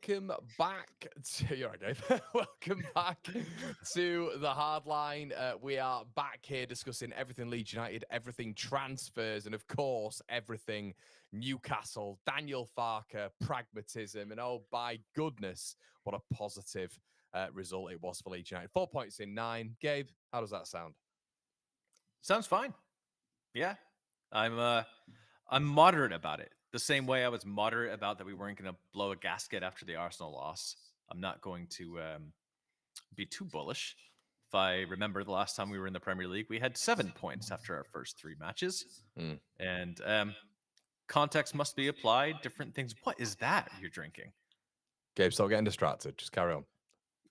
welcome back to you're right, Dave. Welcome back to the Hardline. We are back here discussing everything Leeds United, everything transfers, and of course, everything Newcastle. Daniel Farke, pragmatism, and oh, by goodness, what a positive result it was for Leeds United. 4 points in 9. Gabe, how does that sound? Sounds fine. Yeah, I'm moderate about it. The same way I was moderate about that we weren't going to blow a gasket after the Arsenal loss. I'm not going to be too bullish. If I remember the last time we were in the Premier League, we had 7 points after our first 3 matches. And context must be applied. Different things. What is that you're drinking? Gabe, stop getting distracted. Just carry on.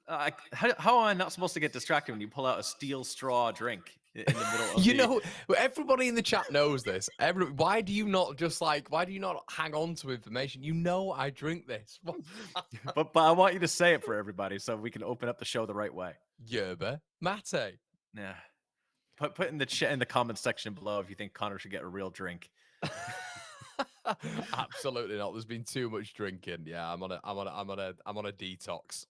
How am I not supposed to get distracted when you pull out a steel straw drink in the middle of You know, everybody in the chat knows this. Why do you not hang on to information? You know I drink this. but I want you to say it for everybody so we can open up the show the right way. Yerba mate. Yeah. Put in the comments section below if you think Conor should get a real drink. Absolutely not. There's been too much drinking. Yeah, I'm on a detox.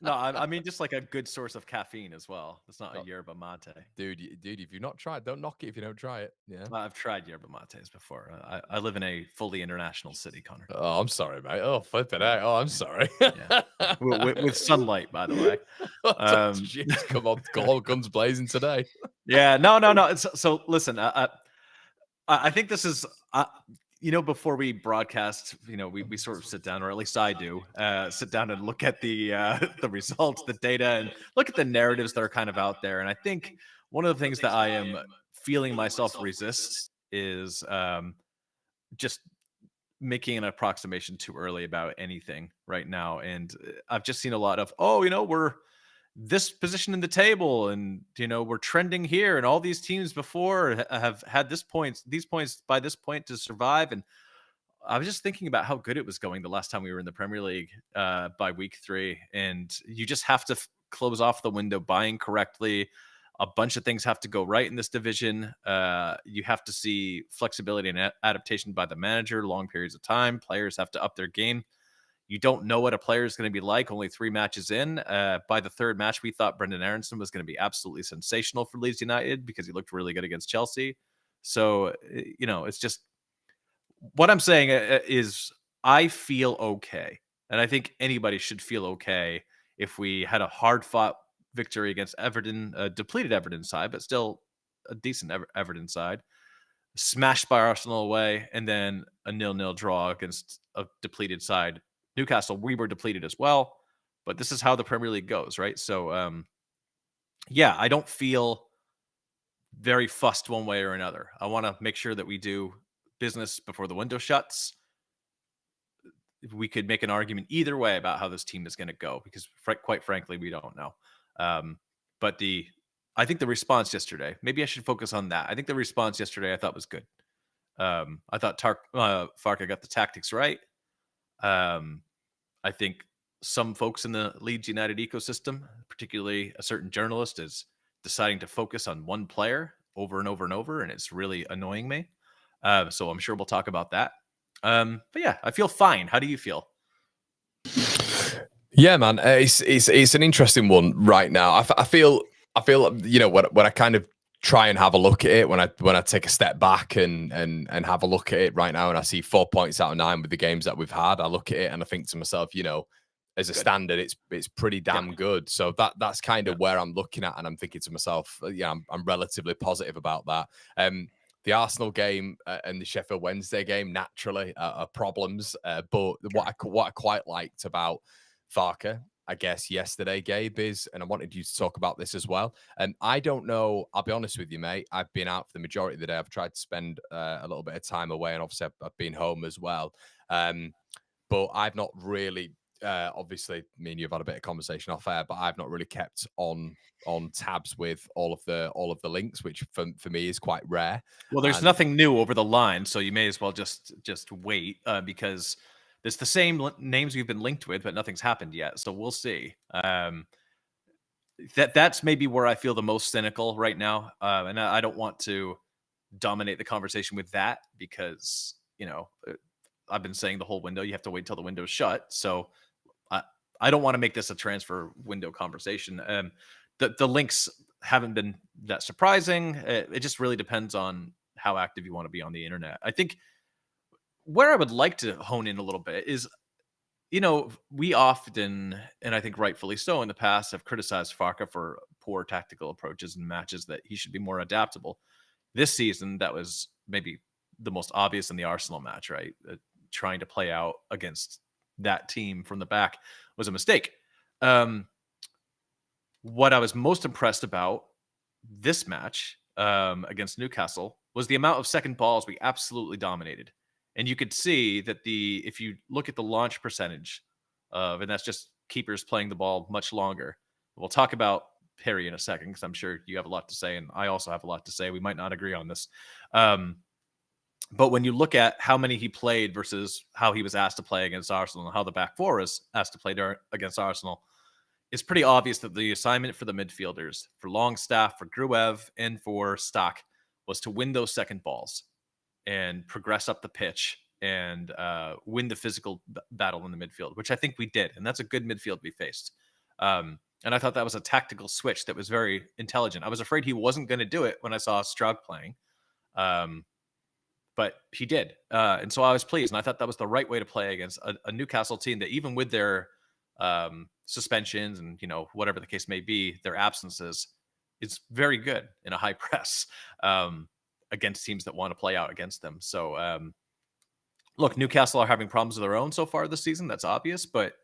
No, I mean just like a good source of caffeine as well. It's not a yerba mate. Dude, if you've not tried, don't knock it if you don't try it. Yeah. I've tried yerba mates before. I live in a fully international city, Conor. Oh, I'm sorry, mate. Oh, flipping out. Oh, I'm sorry. Yeah. with sunlight, by the way. Jeez, come on, all guns blazing today. Yeah, no. So listen, I think this is, before we broadcast, we sort of sit down, or at least I do, sit down and look at the results, the data, and look at the narratives that are kind of out there. And I think one of the things that I am feeling myself resist is just making an approximation too early about anything right now. And I've just seen a lot of, we're this position in the table, and we're trending here, and all these teams before have had these points by this point to survive. And I was just thinking about how good it was going the last time we were in the Premier League by week 3, and you just have to close off the window buying correctly. A bunch of things have to go right in this division. You have to see flexibility and adaptation by the manager, long periods of time. Players have to up their game. You don't know what a player is going to be like only 3 matches in. By the 3rd match, we thought Brendan Aronson was going to be absolutely sensational for Leeds United because he looked really good against Chelsea. So, it's just what I'm saying is I feel okay. And I think anybody should feel okay if we had a hard-fought victory against Everton, a depleted Everton side, but still a decent Everton side, smashed by Arsenal away, and then a 0-0 draw against a depleted side. Newcastle, we were depleted as well, but this is how the Premier League goes, right? So, I don't feel very fussed one way or another. I want to make sure that we do business before the window shuts. We could make an argument either way about how this team is going to go, because quite frankly, we don't know. But I think the response yesterday, maybe I should focus on that. I think the response yesterday I thought was good. I thought Farke got the tactics right. I think some folks in the Leeds United ecosystem, particularly a certain journalist, is deciding to focus on one player over and over and over, and it's really annoying me. So I'm sure we'll talk about that. But yeah, I feel fine. How do you feel? Yeah, man, it's an interesting one right now. I feel when I kind of try and have a look at it, when I take a step back and have a look at it right now, and I see 4 points out of 9 with the games that we've had, I look at it and I think to myself, as a standard, it's pretty damn good. So that's kind of where I'm looking at, and I'm thinking to myself, I'm relatively positive about that. The Arsenal game and the Sheffield Wednesday game naturally are problems, but what I quite liked about Farke, I guess, yesterday, Gabe, is, and I wanted you to talk about this as well. And I don't know, I'll be honest with you, mate. I've been out for the majority of the day. I've tried to spend a little bit of time away, and obviously I've been home as well. But I've not really, obviously, me and you've had a bit of conversation off air, but I've not really kept on tabs with all of the links, which for me is quite rare. Well, there's nothing new over the line, so you may as well just wait because there's the same names we've been linked with, but nothing's happened yet. So we'll see. That's maybe where I feel the most cynical right now. And I don't want to dominate the conversation with that because, I've been saying the whole window, you have to wait till the window's shut. So I don't want to make this a transfer window conversation. The links haven't been that surprising. It just really depends on how active you want to be on the internet. I think where I would like to hone in a little bit is, we often, and I think rightfully so in the past, have criticized Farka for poor tactical approaches in matches, that he should be more adaptable. This season, that was maybe the most obvious in the Arsenal match, right? Trying to play out against that team from the back was a mistake. What I was most impressed about this match against Newcastle was the amount of second balls we absolutely dominated. And you could see that if you look at the launch percentage and that's just keepers playing the ball much longer. We'll talk about Perry in a second, because I'm sure you have a lot to say, and I also have a lot to say. We might not agree on this. But when you look at how many he played versus how he was asked to play against Arsenal, and how the back four is asked to play against Arsenal, it's pretty obvious that the assignment for the midfielders, for Longstaff, for Gruev, and for Stock, was to win those second balls and progress up the pitch and win the physical battle in the midfield, which I think we did. And that's a good midfield we faced. And I thought that was a tactical switch that was very intelligent. I was afraid he wasn't going to do it when I saw Stroud playing. But he did. And so I was pleased. And I thought that was the right way to play against a Newcastle team that, even with their suspensions and, whatever the case may be, their absences, is very good in a high press against teams that want to play out against them. So, look, Newcastle are having problems of their own so far this season. That's obvious. But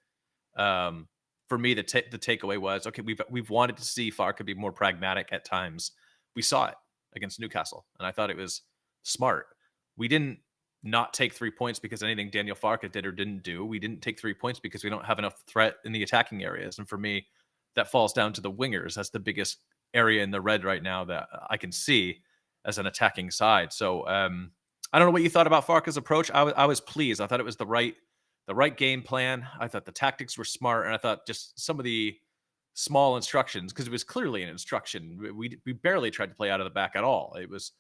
for me, the takeaway was, okay, we've wanted to see Farka be more pragmatic at times. We saw it against Newcastle, and I thought it was smart. We didn't not take 3 points because anything Daniel Farka did or didn't do. We didn't take 3 points because we don't have enough threat in the attacking areas. And for me, that falls down to the wingers. That's the biggest area in the red right now that I can see as an attacking side. So I don't know what you thought about Farka's approach. I was pleased. I thought it was the right game plan. I thought the tactics were smart, and I thought just some of the small instructions, because it was clearly an instruction. We barely tried to play out of the back at all. It was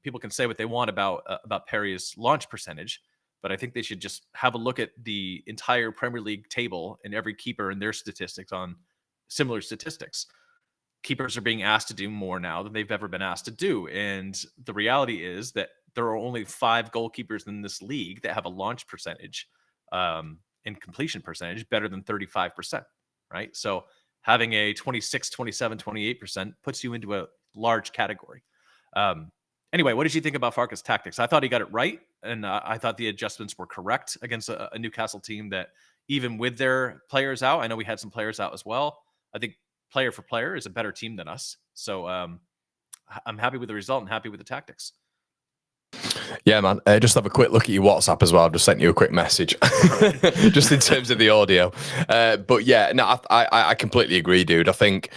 people can say what they want about Perry's launch percentage, but I think they should just have a look at the entire Premier League table and every keeper and their statistics on similar statistics. Keepers are being asked to do more now than they've ever been asked to do. And the reality is that there are only 5 goalkeepers in this league that have a launch percentage and completion percentage better than 35%, right? So having a 26, 27, 28% puts you into a large category. Anyway, what did you think about Farka's tactics? I thought he got it right, and I thought the adjustments were correct against a Newcastle team that, even with their players out, I know we had some players out as well, I think player for player is a better team than us. So I'm happy with the result and happy with the tactics. Yeah, man. Just have a quick look at your WhatsApp as well. I've just sent you a quick message, just in terms of the audio. But yeah, no, I completely agree, dude. I think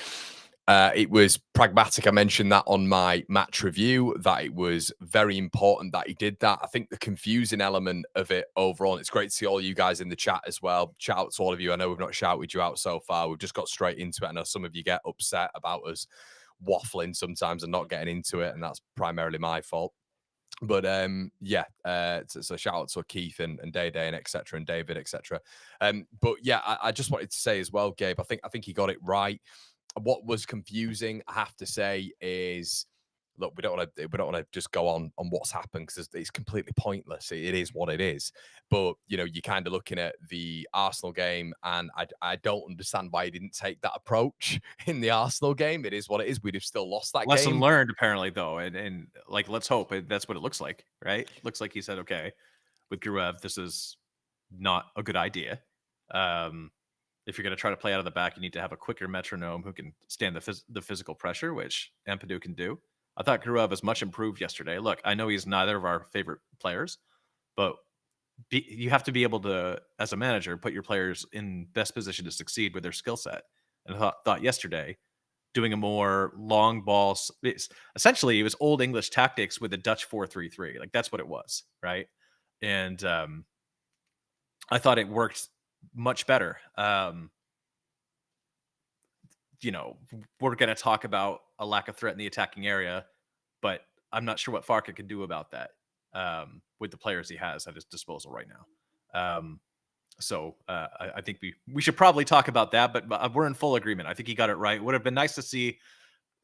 it was pragmatic. I mentioned that on my match review, that it was very important that he did that. I think the confusing element of it overall, and it's great to see all you guys in the chat as well. Shout out to all of you. I know we've not shouted you out so far. We've just got straight into it. I know some of you get upset about us waffling sometimes and not getting into it, and that's primarily my fault. But so shout out to Keith and Day Day and etc. and David etc. But yeah, I just wanted to say as well, Gabe. I think he got it right. What was confusing, I have to say, is look, we don't want to just go on what's happened, because it's completely pointless. It is what it is. But you're kind of looking at the Arsenal game, and I don't understand why he didn't take that approach in the Arsenal game. It is what it is. We'd have still lost that Lesson game. learned, apparently, though, and like, let's hope that's what it looks like, right? Looks like he said, okay, with Gruev, this is not a good idea. If you're going to try to play out of the back, you need to have a quicker metronome who can stand the physical pressure, which Ampadu can do. I thought Gruev was much improved yesterday. Look, I know he's neither of our favorite players, but you have to be able to, as a manager, put your players in best position to succeed with their skill set. And I thought yesterday, doing a more long ball, essentially it was old English tactics with a Dutch 4-3-3. Like, that's what it was, right? And I thought it worked much better. We're going to talk about a lack of threat in the attacking area, but I'm not sure what Farka can do about that with the players he has at his disposal right now. So I think we should probably talk about that, but we're in full agreement. I think he got it right. Would have been nice to see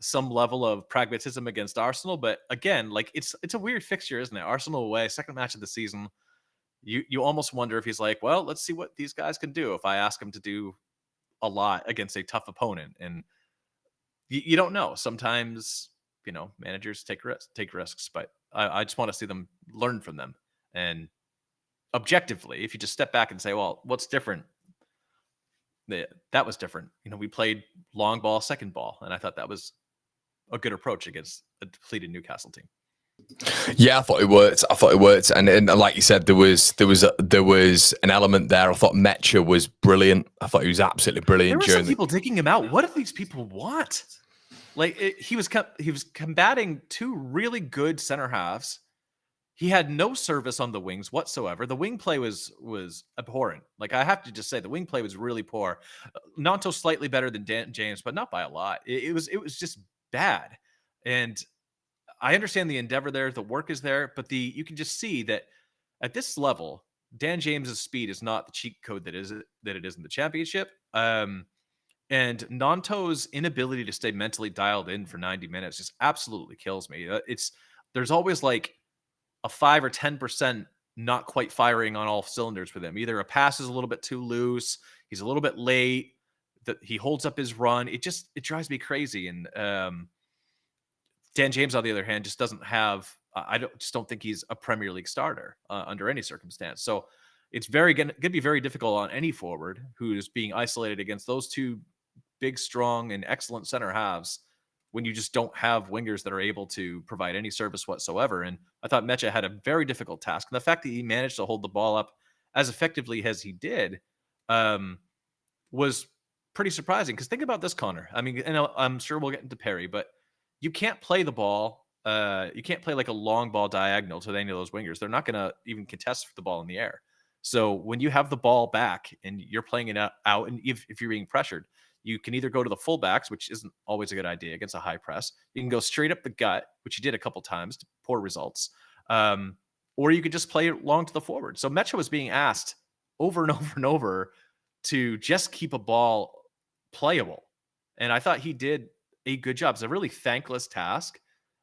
some level of pragmatism against Arsenal, but again, like it's a weird fixture, isn't it? Arsenal away, second match of the season. You almost wonder if he's like, well, let's see what these guys can do if I ask them to do a lot against a tough opponent, and you don't know. Sometimes managers take risks, but I just want to see them learn from them. And objectively, if you just step back and say, well, what's different? That was different. We played long ball, second ball, and I thought that was a good approach against a depleted Newcastle team. Yeah, I thought it worked, and like you said, there was an element there. I thought Mecha was brilliant. I thought he was absolutely brilliant. There were some people digging him out. What do these people want? Like he was combating two really good center halves. He had no service on the wings whatsoever. The wing play was abhorrent. Like I have to just say, the wing play was really poor. Nanto slightly better than James, but not by a lot. It was just bad. And I understand the endeavor there, the work is there, but you can just see that at this level, Dan James's speed is not the cheat code that it is in the championship. And Nanto's inability to stay mentally dialed in for 90 minutes just absolutely kills me. There's always like a 5 or 10% not quite firing on all cylinders with him. Either a pass is a little bit too loose, he's a little bit late, that he holds up his run. It drives me crazy. And Dan James, on the other hand, just doesn't have. I don't think he's a Premier League starter under any circumstance. So it's going to be very difficult on any forward who's being isolated against those two big, strong, and excellent center halves when you just don't have wingers that are able to provide any service whatsoever. And I thought Mecha had a very difficult task. And the fact that he managed to hold the ball up as effectively as he did was pretty surprising. Because think about this, Conor. I mean, and I'm sure we'll get into Perry, but you can't play the ball. You can't play like a long ball diagonal to any of those wingers. They're not going to even contest the ball in the air. So when you have the ball back and you're playing it out, and if you're being pressured, you can either go to the fullbacks, which isn't always a good idea against a high press. You can go straight up the gut, which you did a couple times to poor results. Or you could just play long to the forward. So Mecha was being asked over and over and over to just keep a ball playable. And I thought he did a good job. It's a really thankless task.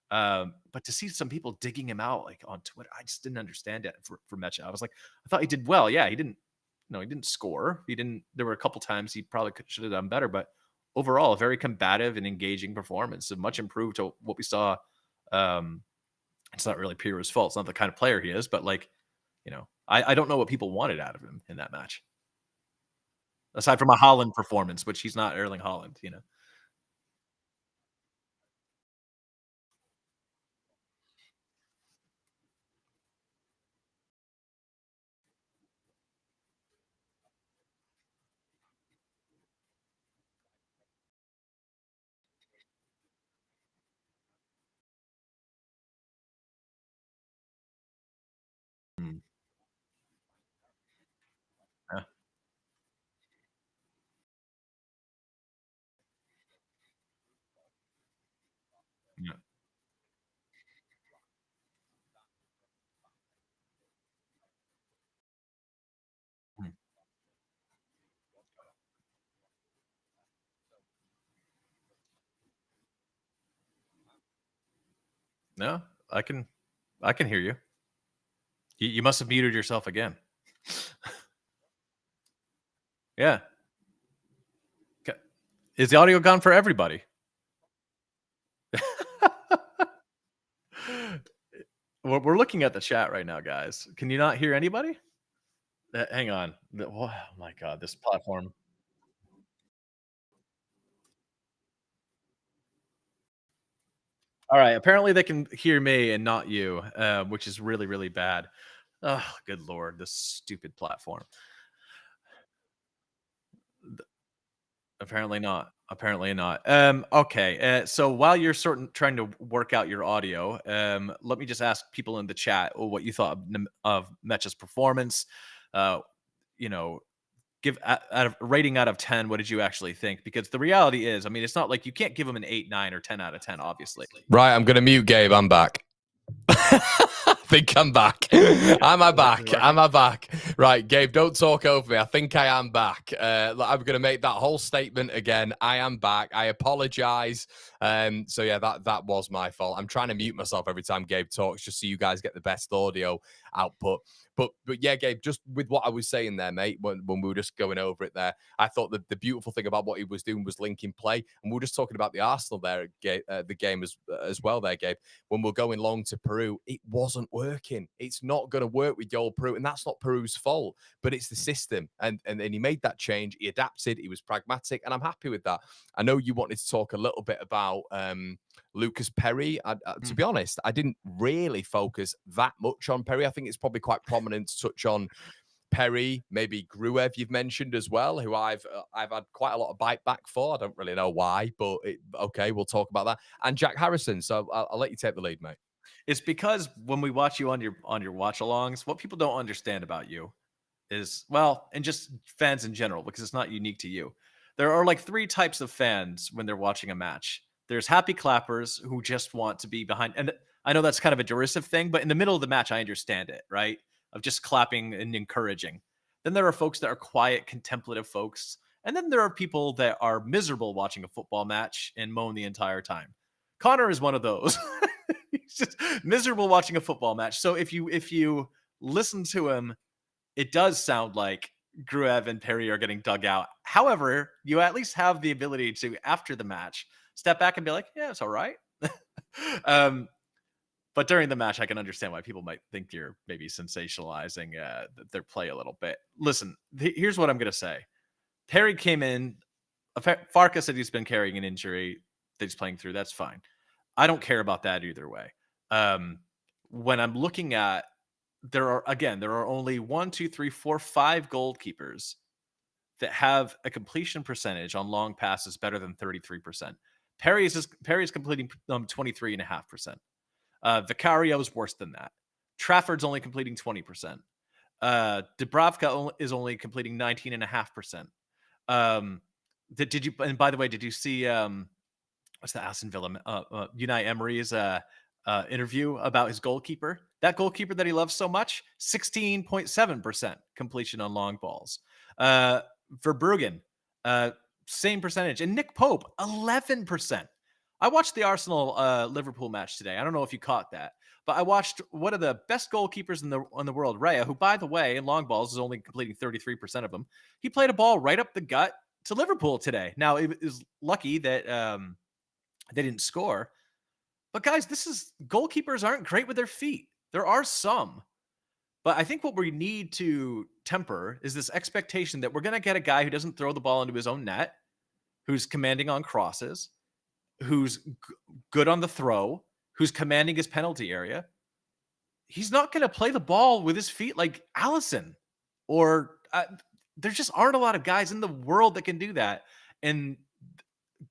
But to see some people digging him out like on Twitter, I just didn't understand it for Mecha. I was like, I thought he did well. Yeah, he didn't score. There were a couple times he probably should have done better, but overall, a very combative and engaging performance, and much improved to what we saw. It's not really Pirlo's fault. It's not the kind of player he is, but I don't know what people wanted out of him in that match. Aside from a Haaland performance, which he's not Erling Haaland, Mm. Yeah. Yeah. Mm. No, I can hear you. You must have muted yourself again. Yeah. Okay. Is the audio gone for everybody? We're looking at the chat right now, guys. Can you not hear anybody? Hang on. Oh my God, this platform. All right. Apparently they can hear me and not you, which is really, really bad. Oh, good Lord, this stupid platform. Apparently not. Apparently not. Okay. So while you're trying to work out your audio, let me just ask people in the chat what you thought of Mecha's performance. You know, give out of rating out of 10. What did you actually think? Because the reality is, I mean, it's not like you can't give him an 8, 9, or 10 out of 10. Obviously. Right. I'm gonna mute Gabe. I'm back. think I'm back. Am I back? Am I back? Right, Gabe, don't talk over me. I think I am back. I'm going to make that whole statement again. I am back. I apologize. So yeah, that was my fault. I'm trying to mute myself every time Gabe talks, just so you guys get the best audio output. But yeah, Gabe, just with what I was saying there, mate, when we were just going over it there, I thought that the beautiful thing about what he was doing was linking play. And we were just talking about the Arsenal there, the game as well there, Gabe. When we're going long to Peru, it wasn't working. It's not going to work with your Peru. And that's not Peru's fault, but it's the system. And he made that change. He adapted. He was pragmatic. And I'm happy with that. I know you wanted to talk a little bit about Lucas Perry. To be honest, I didn't really focus that much on Perry. I think it's probably quite prominent to touch on Perry, maybe Gruev you've mentioned as well, who I've had quite a lot of bite back for. I don't really know why, but okay, we'll talk about that. And Jack Harrison. So I'll let you take the lead, mate. It's because when we watch you on your watch alongs, what people don't understand about you is, well, and just fans in general, because it's not unique to you. There are like three types of fans when they're watching a match. There's happy clappers who just want to be behind. And I know that's kind of a derisive thing, but in the middle of the match, I understand it, right? Of just clapping and encouraging. Then there are folks that are quiet, contemplative folks. And then there are people that are miserable watching a football match and moan the entire time. Conor is one of those. He's just miserable watching a football match. So if you listen to him, it does sound like Gruev and Perry are getting dug out. However, you at least have the ability to, after the match, step back and be like, yeah, it's all right. But during the match, I can understand why people might think you're maybe sensationalizing their play a little bit. Listen, here's what I'm going to say. Perry came in. Farka said he's been carrying an injury that he's playing through. That's fine. I don't care about that either way. When I'm looking at, there are only 1, 2, 3, 4, 5 goalkeepers that have a completion percentage on long passes better than 33%. Perry's completing 23.5%. Vicario is worse than that. Trafford's only completing 20%. Dubravka is only completing 19.5%. Did you? And by the way, did you see what's the Aston Villa Unai Emery's interview about his goalkeeper? That goalkeeper that he loves so much, 16.7% completion on long balls. Verbruggen, same percentage, and Nick Pope, 11%. I watched the Arsenal Liverpool match today. I don't know if you caught that, but I watched one of the best goalkeepers in the world, Raya, who, by the way, in long balls is only completing 33% of them. He played a ball right up the gut to Liverpool today. Now, it was lucky that they didn't score. But guys, goalkeepers aren't great with their feet. There are some. But I think what we need to temper is this expectation that we're going to get a guy who doesn't throw the ball into his own net, who's commanding on crosses, who's good on the throw, who's commanding his penalty area. He's not going to play the ball with his feet like Allison, or there just aren't a lot of guys in the world that can do that. And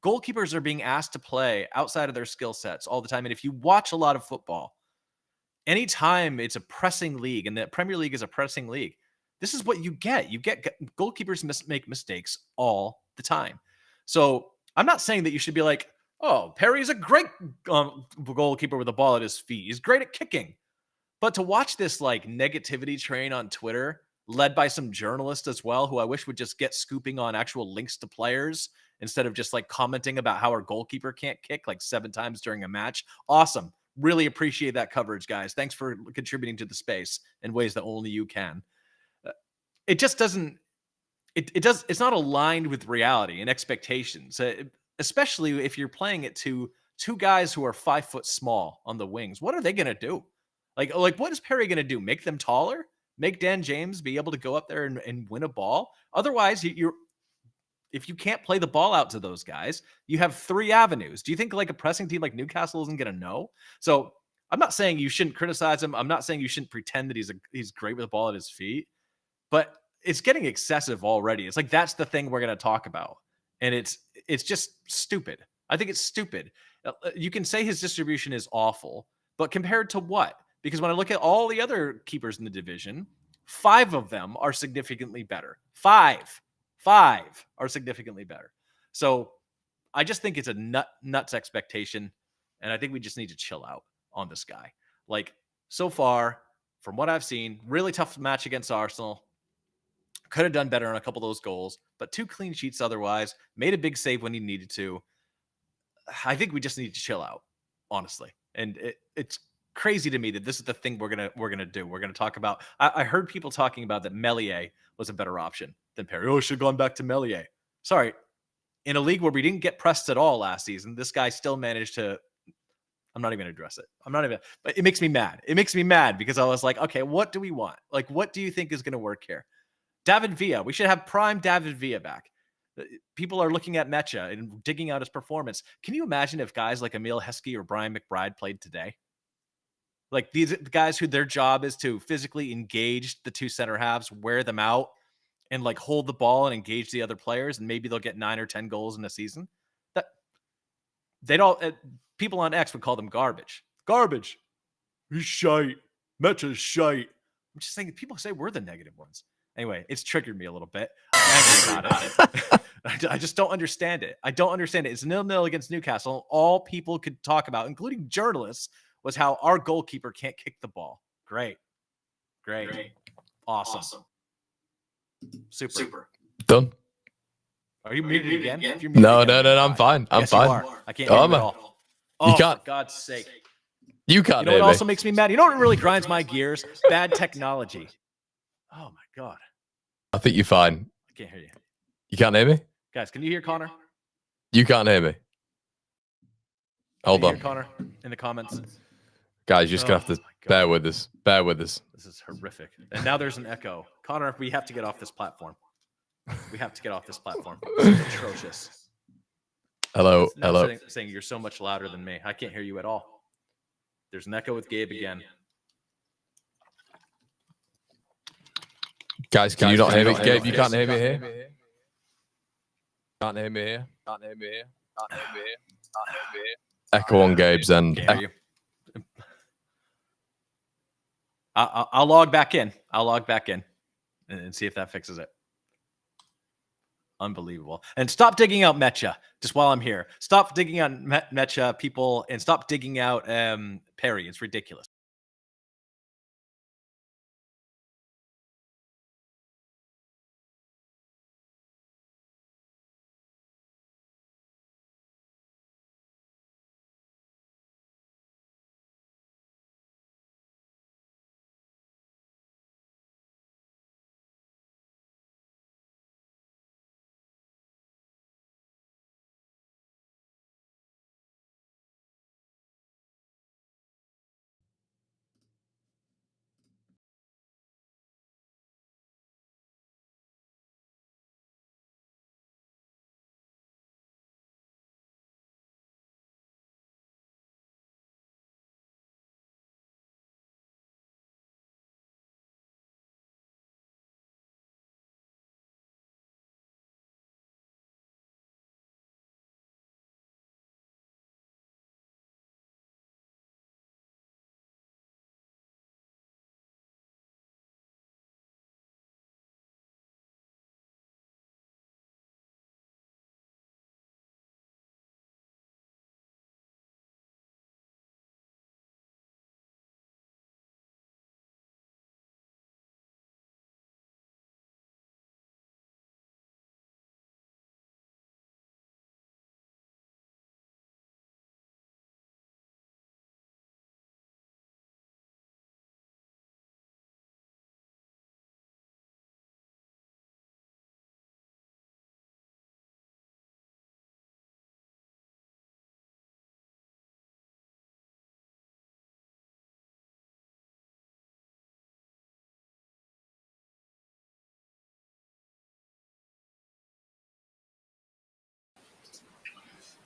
goalkeepers are being asked to play outside of their skill sets all the time. And if you watch a lot of football, anytime it's a pressing league, and the Premier League is a pressing league, this is what you get. You get goalkeepers make mistakes all the time. So I'm not saying that you should be like, oh, Perry's a great goalkeeper with the ball at his feet. He's great at kicking. But to watch this like negativity train on Twitter, led by some journalists as well, who I wish would just get scooping on actual links to players instead of just like commenting about how our goalkeeper can't kick like 7 times during a match. Awesome. Really appreciate that coverage, guys. Thanks for contributing to the space in ways that only you can. It just doesn't, it's not aligned with reality and expectations, especially if you're playing it to 2 guys who are 5 foot small on the wings. What are they going to do? Like what is Perry going to do? Make them taller? Make Dan James be able to go up there and win a ball? Otherwise, if you can't play the ball out to those guys, you have 3 avenues. Do you think like a pressing team like Newcastle isn't going to know? So I'm not saying you shouldn't criticize him. I'm not saying you shouldn't pretend that he's great with the ball at his feet, but it's getting excessive already. It's like, that's the thing we're going to talk about. And it's just stupid. I think it's stupid. You can say his distribution is awful, but compared to what? Because when I look at all the other keepers in the division, 5 of them are significantly better. 5 are significantly better. So I just think it's a nuts expectation. And I think we just need to chill out on this guy. Like, so far, from what I've seen, really tough match against Arsenal. Could have done better on a couple of those goals, but 2 clean sheets otherwise. Made a big save when he needed to. I think we just need to chill out, honestly. And it's crazy to me that this is the thing we're gonna do. We're gonna talk about. I heard people talking about that Meslier was a better option than Perry. Oh, should have gone back to Meslier. Sorry, in a league where we didn't get pressed at all last season, this guy still managed to. I'm not even gonna address it. But it makes me mad. It makes me mad because I was like, okay, what do we want? Like, what do you think is gonna work here? David Villa. We should have prime David Villa back. People are looking at Mecha and digging out his performance. Can you imagine if guys like Emil Heskey or Brian McBride played today? Like these guys who their job is to physically engage the 2 center halves, wear them out, and like hold the ball and engage the other players, and maybe they'll get 9 or 10 goals in a season. That they'd all people on X would call them garbage. Garbage. He's shite. Mecha's shite. I'm just saying people say we're the negative ones. Anyway, it's triggered me a little bit. I'm angry about it. I just don't understand it. I don't understand it. It's 0-0 against Newcastle. All people could talk about, including journalists, was how our goalkeeper can't kick the ball. Great. Awesome. Super. Done. Are you muted again? If you're No, muted I'm fine. I'm yes, fine. You are. I can't hear you at all. Oh, you can't. For God's sake. You can't You know hear what me. also makes me mad? You know what really grinds my gears? Bad technology. Oh, my God. I think you're fine. I can't hear you. You can't hear me? Guys, can you hear Conor? You can't hear me. Hold on. Conor in the comments. Guys, you're just going to have to bear with us. Bear with us. This is horrific. And now there's an echo. Conor, we have to get off this platform. We have to get off this platform. This is atrocious. Hello. Saying you're so much louder than me. I can't hear you at all. There's an echo with Gabe again. Guys, can you not hear me? Gabe, you can't hear me here? Can't hear me here? Can't hear me here? Can't hear me here? Can't hear me here? Echo on Gabe's end. I'll log back in. I'll log back in and see if that fixes it. Unbelievable. And stop digging out Mecha just while I'm here. Stop digging out Mecha, people, and stop digging out Perry. It's ridiculous.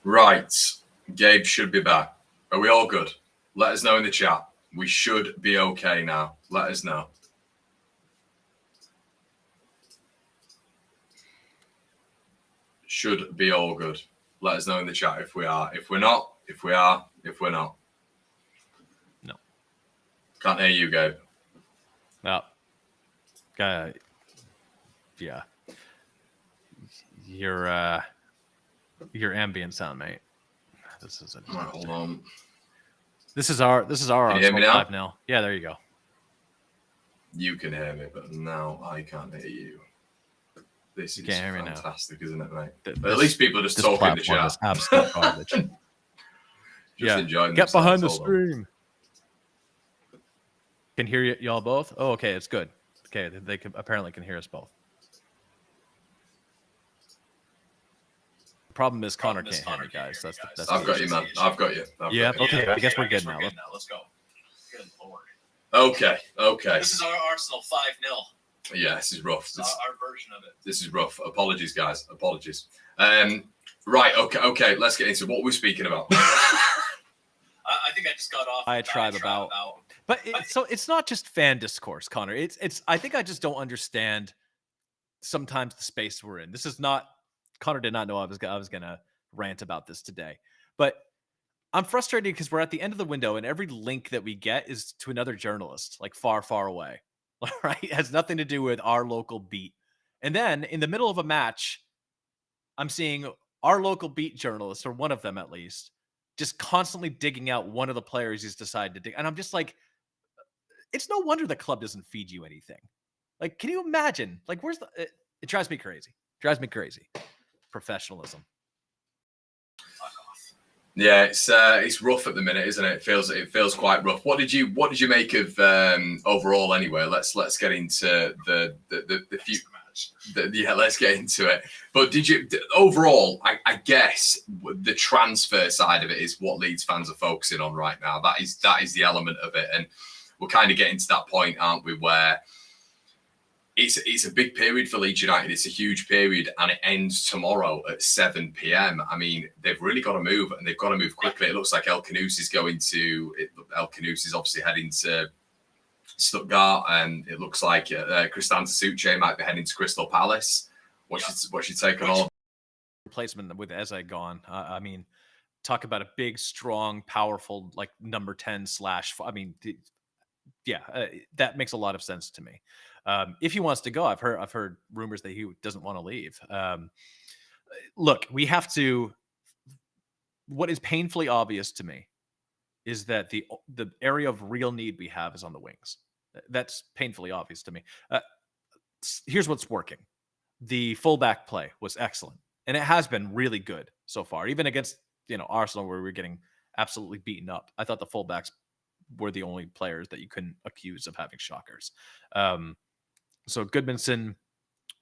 Right. Gabe should be back. Are we all good? Let us know in the chat. We should be okay now. Let us know. Should be all good. Let us know in the chat if we are. If we're not, if we are, if we're not. No. Can't hear you, Gabe. No. Yeah. Your ambient sound, mate. This is right, hold on. This is our Can you hear me Arsenal now? 5-0. Yeah, there you go. You can hear me, but now I can't hear you. This is fantastic, isn't it, mate? But at least people are just talking in the chat. Is absolute garbage. Just enjoying Get themselves. behind the stream. Can hear y'all both? Oh, okay, it's good. Okay, they apparently can hear us both. The problem is Conor can't hear me, guys. That's I've got you, man. I've got you. Yeah. Okay. I guess we're good now. Let's go. Good Lord. Okay. This is our Arsenal 5-0. Yeah, this is rough. This is our version of it. This is rough. Apologies, guys. Apologies. Right. Okay. Let's get into what we're speaking about. I think I just got off. I tribe about. But so it's not just fan discourse, Conor. It's. I think I just don't understand sometimes the space we're in. This is not. Conor did not know I was gonna rant about this today, but I'm frustrated because we're at the end of the window and every link that we get is to another journalist, like far, far away. Right? It has nothing to do with our local beat. And then in the middle of a match, I'm seeing our local beat journalist, or one of them at least, just constantly digging out one of the players he's decided to dig. And I'm just like, it's no wonder the club doesn't feed you anything. Like, can you imagine? Like, where's the? It drives me crazy. Drives me crazy. Professionalism. Yeah, it's rough at the minute, isn't it? It feels quite rough. What did you make of overall anyway? Let's get into the future match. Let's get into it. But did you overall? I guess the transfer side of it is what Leeds fans are focusing on right now. That is the element of it, and we're kind of getting to that point, aren't we, where it's a big period for Leeds United. It's a huge period, and it ends tomorrow at 7 p.m. I mean, they've really got to move, and they've got to move quickly. It looks like El Khanous is obviously heading to Stuttgart, and it looks like Cristante Succe might be heading to Crystal Palace. What's your take on all? Replacement with Eze gone. I mean, talk about a big, strong, powerful, like number 10 / I mean, that makes a lot of sense to me. If he wants to go, I've heard rumors that he doesn't want to leave. Look, we have to. What is painfully obvious to me is that the area of real need we have is on the wings. That's painfully obvious to me. Here's what's working: the fullback play was excellent, and it has been really good so far, even against Arsenal, where we're getting absolutely beaten up. I thought the fullbacks were the only players that you couldn't accuse of having shockers. So Goodmanson,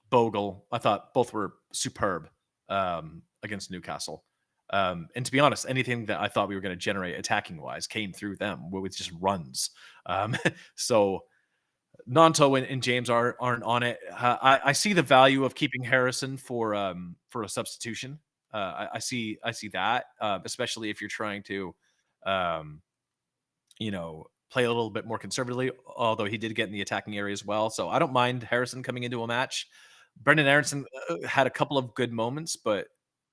Bogle, I thought both were superb against Newcastle. And to be honest, anything that I thought we were going to generate attacking wise came through them with just runs. So Nanto and James aren't on it. I see the value of keeping Harrison for a substitution. I see that, especially if you're trying to, play a little bit more conservatively, although he did get in the attacking area as well. So I don't mind Harrison coming into a match. Brendan Aronson had a couple of good moments, but,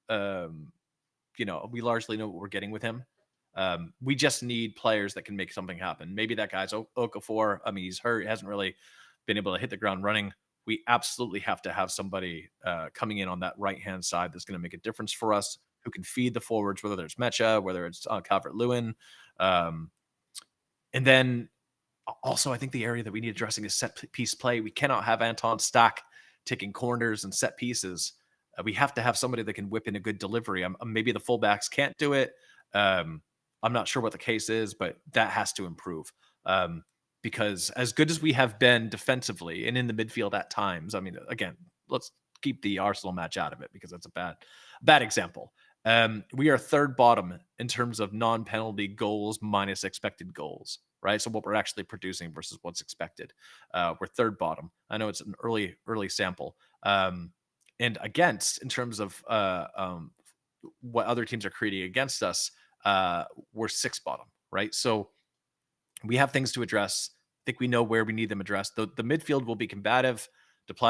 we largely know what we're getting with him. We just need players that can make something happen. Maybe that guy's Okafor. I mean, he's hurt. He hasn't really been able to hit the ground running. We absolutely have to have somebody coming in on that right-hand side that's going to make a difference for us, who can feed the forwards, whether it's Mecha, whether it's Calvert-Lewin. And then also, I think the area that we need addressing is set piece play. We cannot have Anton Stack taking corners and set pieces. We have to have somebody that can whip in a good delivery. Maybe the fullbacks can't do it. I'm not sure what the case is, but that has to improve. Because as good as we have been defensively and in the midfield at times, I mean, again, let's keep the Arsenal match out of it because that's a bad example. We are third bottom in terms of non-penalty goals minus expected goals, right? So what we're actually producing versus what's expected. We're third bottom. I know it's an early sample. And against, in terms of what other teams are creating against us, we're sixth bottom, right? So we have things to address. I think we know where we need them addressed. The midfield will be combative. You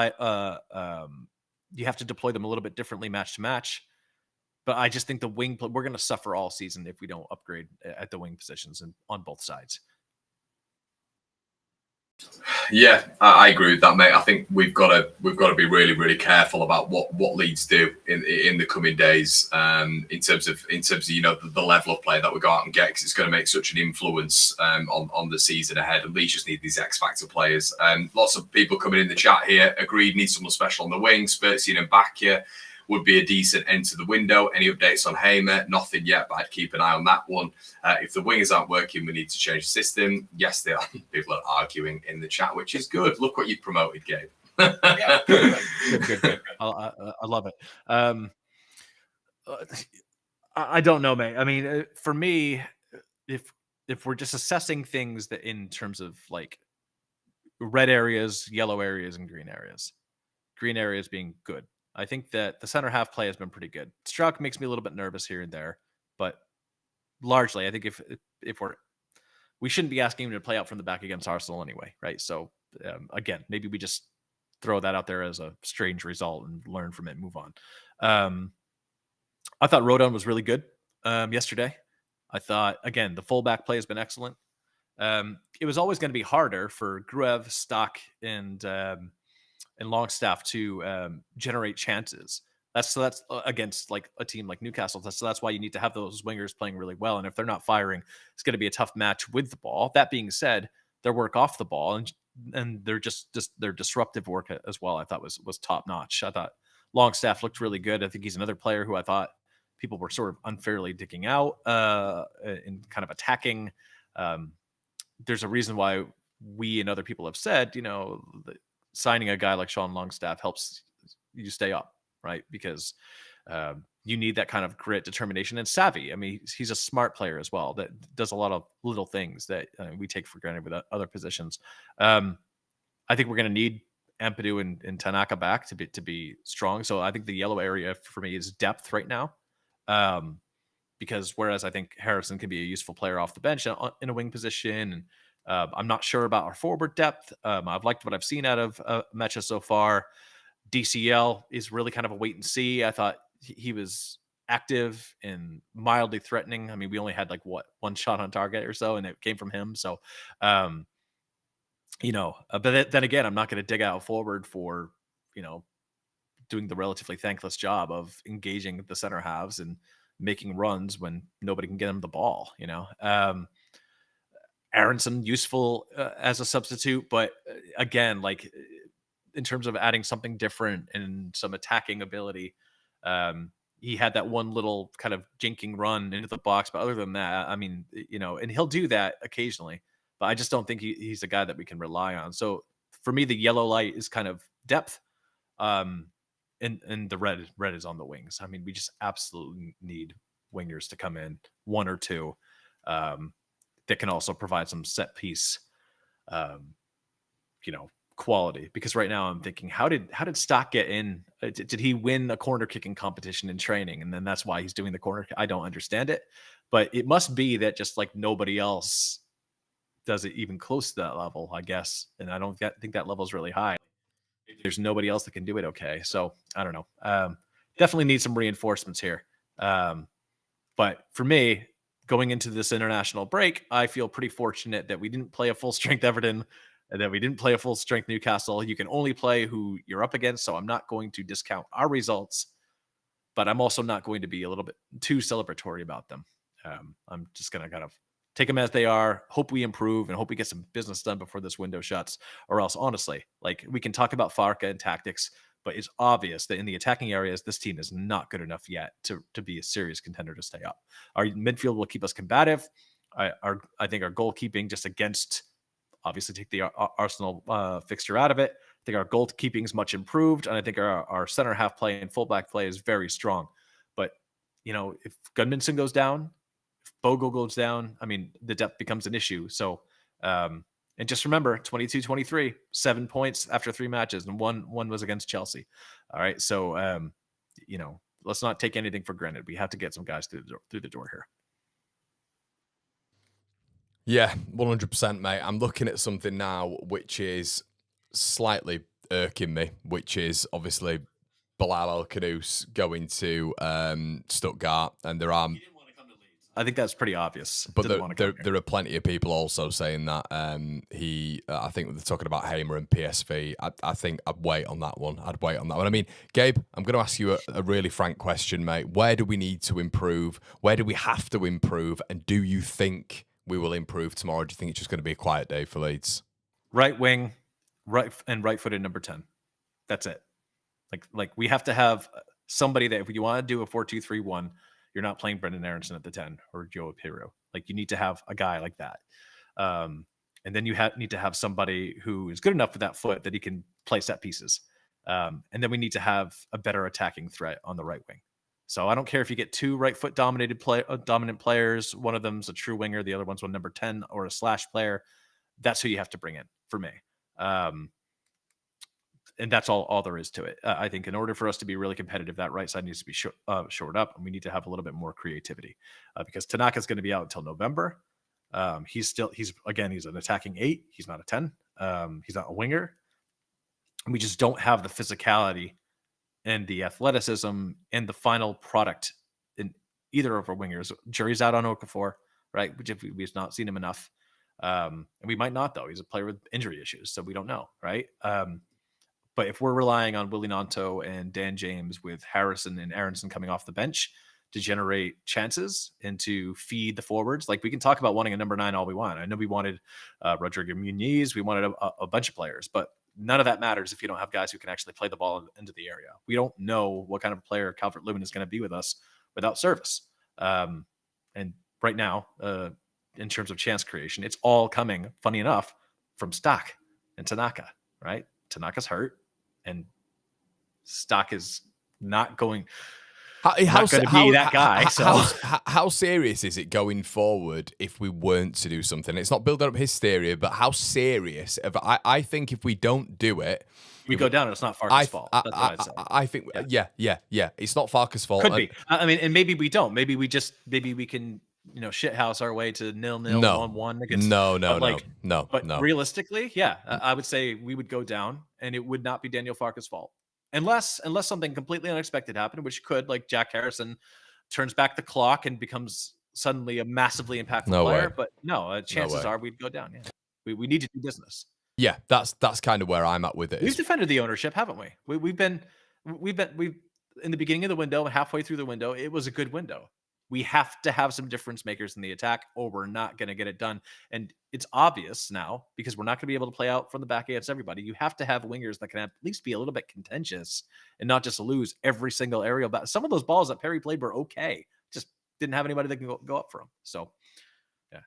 have to deploy them a little bit differently match to match. But I just think the wing play, we're going to suffer all season if we don't upgrade at the wing positions and on both sides. Yeah, I agree with that, mate. I think we've got to be really, really careful about what Leeds do in the coming days, in terms of the level of play that we go out and get, because it's going to make such an influence on the season ahead. And Leeds just need these X factor players. Lots of people coming in the chat here agreed. Need someone special on the wing. Spursy and back here would be a decent end to the window. Any updates on Hamer? Nothing yet, but I'd keep an eye on that one. If the wingers aren't working, we need to change the system. Yes, they are. People are arguing in the chat, which is good. Look what you promoted, Gabe. Yeah, good. I love it. I don't know, mate. I mean, for me, if we're just assessing things that in terms of like red areas, yellow areas, and green areas being good. I think that the center half play has been pretty good. Struck makes me a little bit nervous here and there, but largely, I think if we shouldn't be asking him to play out from the back against Arsenal anyway, right? So again, maybe we just throw that out there as a strange result and learn from it and move on. I thought Rodon was really good yesterday. I thought, again, the fullback play has been excellent. It was always going to be harder for Gruev, Stock, and Longstaff to generate chances. That's against like a team like Newcastle. That's why you need to have those wingers playing really well. And if they're not firing, it's going to be a tough match with the ball. That being said, their work off the ball and they're just their disruptive work as well, I thought was top notch. I thought Longstaff looked really good. I think he's another player who I thought people were sort of unfairly digging out in kind of attacking. There's a reason why we and other people have said, signing a guy like Sean Longstaff helps you stay up, right? Because you need that kind of grit, determination, and savvy. I mean, he's a smart player as well that does a lot of little things that we take for granted with other positions. I think we're going to need Ampadu and Tanaka back to be strong. So I think the yellow area for me is depth right now. Because whereas I think Harrison can be a useful player off the bench in a wing position, and I'm not sure about our forward depth. I've liked what I've seen out of Mecha so far. DCL is really kind of a wait and see. I thought he was active and mildly threatening. I mean, we only had like one shot on target or so, and it came from him. So, but then again, I'm not going to dig out forward for, doing the relatively thankless job of engaging the center halves and making runs when nobody can get him the ball, Aronson useful as a substitute, but again, like in terms of adding something different and some attacking ability, he had that one little kind of jinking run into the box, but other than that, I mean, and he'll do that occasionally, but I just don't think he's a guy that we can rely on. So for me, the yellow light is kind of depth, and the red is on the wings. I mean, we just absolutely need wingers to come in, one or two, that can also provide some set piece, quality. Because right now I'm thinking, how did Stock get in? Did he win a corner kicking competition in training, and then that's why he's doing the corner? I don't understand it, but it must be that just like nobody else does it even close to that level, I guess. And I don't think that level is really high. There's nobody else that can do it okay. So I don't know. Definitely need some reinforcements here. But for me, going into this international break, I feel pretty fortunate that we didn't play a full strength Everton and that we didn't play a full strength Newcastle. You can only play who you're up against. So I'm not going to discount our results, but I'm also not going to be a little bit too celebratory about them. I'm just going to kind of take them as they are, hope we improve, and hope we get some business done before this window shuts. Or else, honestly, like we can talk about Farka and tactics, but it's obvious that in the attacking areas, this team is not good enough yet to be a serious contender to stay up. Our midfield will keep us combative. I think our goalkeeping, just against, obviously take the Arsenal fixture out of it, I think our goalkeeping is much improved, and I think our center half play and fullback play is very strong. But, if Gudmundsson goes down, if Bogle goes down, I mean, the depth becomes an issue. So, and just remember, 22-23, 7 points after 3 matches, and one was against Chelsea. All right, so let's not take anything for granted. We have to get some guys through the door here. Yeah, 100%, mate. I'm looking at something now which is slightly irking me, which is obviously Bilal El Khanous going to Stuttgart, and there are. I think that's pretty obvious. But Didn't want to come here. there are plenty of people also saying that I think they're talking about Hamer and PSV. I think I'd wait on that one. I mean, Gabe, I'm going to ask you a really frank question, mate. Where do we need to improve? Where do we have to improve? And do you think we will improve tomorrow? Or do you think it's just going to be a quiet day for Leeds? Right wing, right-footed number 10. That's it. Like we have to have somebody that if you want to do a 4-2-3-1, you're not playing Brendan Aronson at the 10 or Joe Pirro. Like you need to have a guy like that. And then you need to have somebody who is good enough with that foot that he can play set pieces. And then we need to have a better attacking threat on the right wing. So I don't care if you get two right foot dominant players. One of them's a true winger. The other one's one number 10 or a slash player. That's who you have to bring in for me. And that's all there is to it. I think in order for us to be really competitive, that right side needs to be shored up, and we need to have a little bit more creativity because Tanaka's going to be out until November. He's an attacking 8. He's not a 10. He's not a winger. And we just don't have the physicality and the athleticism and the final product in either of our wingers. Jury's out on Okafor, right? We've not seen him enough. And we might not, though. He's a player with injury issues, so we don't know, right? But if we're relying on Willie Nanto and Dan James with Harrison and Aronson coming off the bench to generate chances and to feed the forwards, like we can talk about wanting a number 9 all we want. I know we wanted Rodrigo Muniz. We wanted a bunch of players, but none of that matters if you don't have guys who can actually play the ball into the area. We don't know what kind of player Calvert-Lewin is going to be with us without service. And right now, in terms of chance creation, it's all coming, funny enough, from Stock and Tanaka, right? Tanaka's hurt. And Stock is not going to be that guy. How serious is it going forward if we weren't to do something? It's not building up hysteria, but how serious? I think if we don't do it, we go down. It's not Farkas' fault. That's what I'd say. I think, yeah. It's not Farkas' fault. Could be. I mean, and maybe we don't. Maybe we can, shithouse our way to 0-0, 1-1 against. No. But realistically, yeah, I would say we would go down, and it would not be Daniel Farkas' fault, unless something completely unexpected happened, which could, like Jack Harrison, turns back the clock and becomes suddenly a massively impactful player. But no, chances are we'd go down. Yeah, we need to do business. Yeah, that's kind of where I'm at with it. We've defended the ownership, haven't we? We've been in the beginning of the window, halfway through the window. It was a good window. We have to have some difference makers in the attack, or we're not going to get it done. And it's obvious now because we're not going to be able to play out from the back against everybody. You have to have wingers that can at least be a little bit contentious and not just lose every single aerial battle. Some of those balls that Perry played were okay, just didn't have anybody that can go up for him. So, yeah.